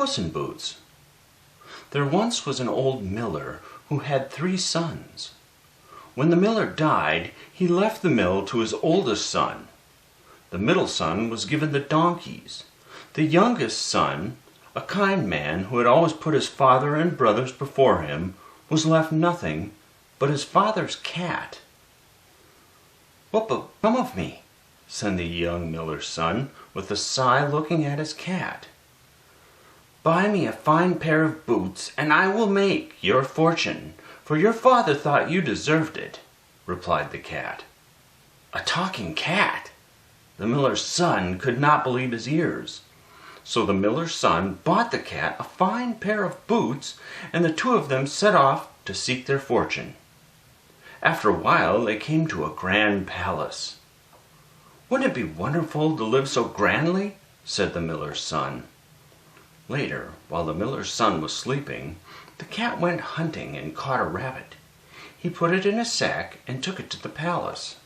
Puss in Boots. There once was an old miller who had 3 sons. When the miller died, he left the mill to his oldest son. The middle son was given the donkeys. The youngest son, a kind man who had always put his father and brothers before him, was left nothing but his father's cat. "What will become of me?" said the young miller's son, with a sigh, looking at his cat. "Buy me a fine pair of boots, and I will make your fortune, for your father thought you deserved it," replied the cat. A talking cat! The miller's son could not believe his ears. So the miller's son bought the cat a fine pair of boots, and the 2 of them set off to seek their fortune. After a while they came to a grand palace. "Wouldn't it be wonderful to live so grandly?" said the miller's son. Later, while the miller's son was sleeping, the cat went hunting and caught a rabbit. He put it in a sack and took it to the palace.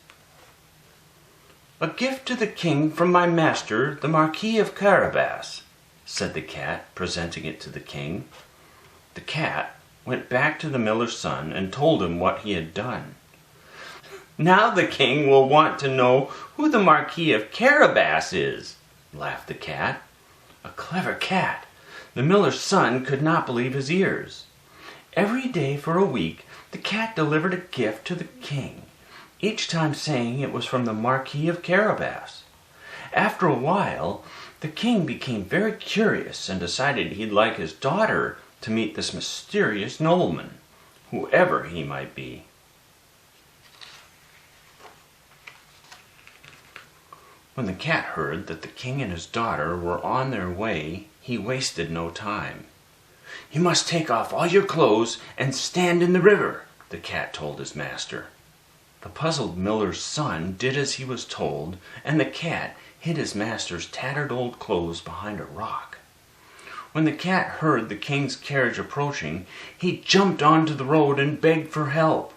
"A gift to the king from my master, the Marquis of Carabas," said the cat, presenting it to the king. The cat went back to the miller's son and told him what he had done. "Now the king will want to know who the Marquis of Carabas is," laughed the cat. A clever cat! The miller's son could not believe his ears. Every day for a week the cat delivered a gift to the king, each time saying it was from the Marquis of Carabas. After a while, the king became very curious and decided he'd like his daughter to meet this mysterious nobleman, whoever he might be. When the cat heard that the king and his daughter were on their way, he wasted no time. "You must take off all your clothes and stand in the river," the cat told his master. The puzzled miller's son did as he was told, and the cat hid his master's tattered old clothes behind a rock. When the cat heard the king's carriage approaching, he jumped onto the road and begged for help.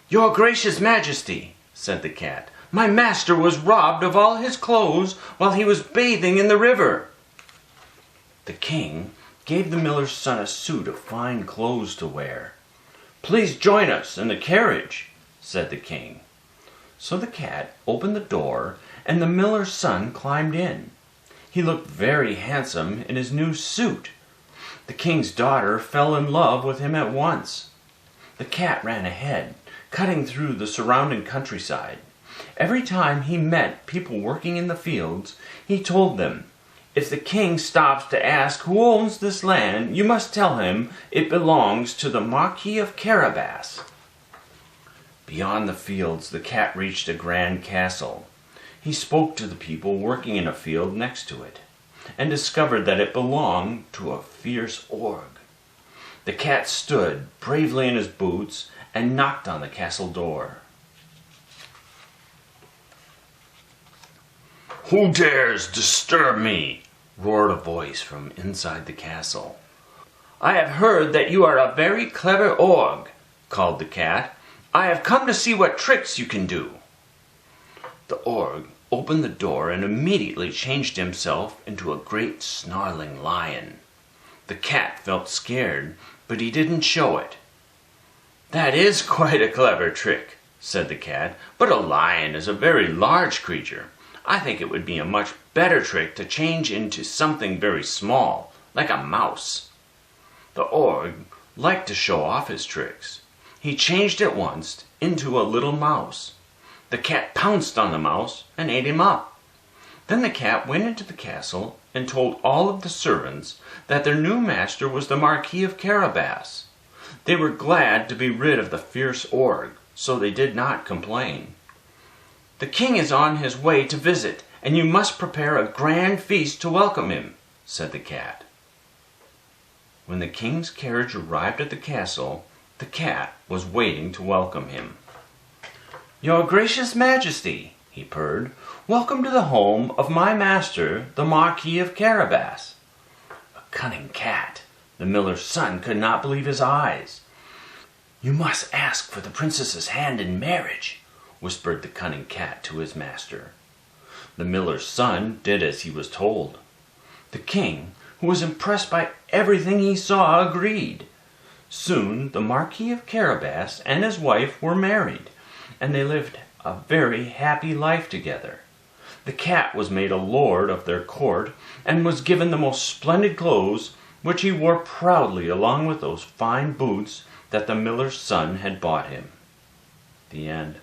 "Your gracious majesty," said the cat, "my master was robbed of all his clothes while he was bathing in the river." The king gave the miller's son a suit of fine clothes to wear. "Please join us in the carriage," said the king. So the cat opened the door, and the miller's son climbed in. He looked very handsome in his new suit. The king's daughter fell in love with him at once. The cat ran ahead, cutting through the surrounding countryside. Every time he met people working in the fields, he told them, "If the king stops to ask who owns this land, you must tell him it belongs to the Marquis of Carabas." Beyond the fields, the cat reached a grand castle. He spoke to the people working in a field next to it, and discovered that it belonged to a fierce Ogre. The cat stood bravely in his boots and knocked on the castle door. "Who dares disturb me?" roared a voice from inside the castle. "I have heard that you are a very clever Ogre," called the cat. "I have come to see what tricks you can do." The Ogre opened the door and immediately changed himself into a great snarling lion. The cat felt scared, but he didn't show it. "That is quite a clever trick," said the cat, "but a lion is a very large creature. I think it would be a much better trick to change into something very small, like a mouse." The Ogre liked to show off his tricks. He changed at once into a little mouse. The cat pounced on the mouse and ate him up. Then the cat went into the castle and told all of the servants that their new master was the Marquis of Carabas. They were glad to be rid of the fierce Ogre, so they did not complain. "The king is on his way to visit, and you must prepare a grand feast to welcome him," said the cat. When the king's carriage arrived at the castle, the cat was waiting to welcome him. "Your gracious majesty," he purred, "welcome to the home of my master, the Marquis of Carabas." A cunning cat! The miller's son could not believe his eyes. "You must ask for the princess's hand in marriage," whispered the cunning cat to his master. The miller's son did as he was told. The king, who was impressed by everything he saw, agreed. Soon the Marquis of Carabas and his wife were married, and they lived a very happy life together. The cat was made a lord of their court, and was given the most splendid clothes, which he wore proudly along with those fine boots that the miller's son had bought him. The end.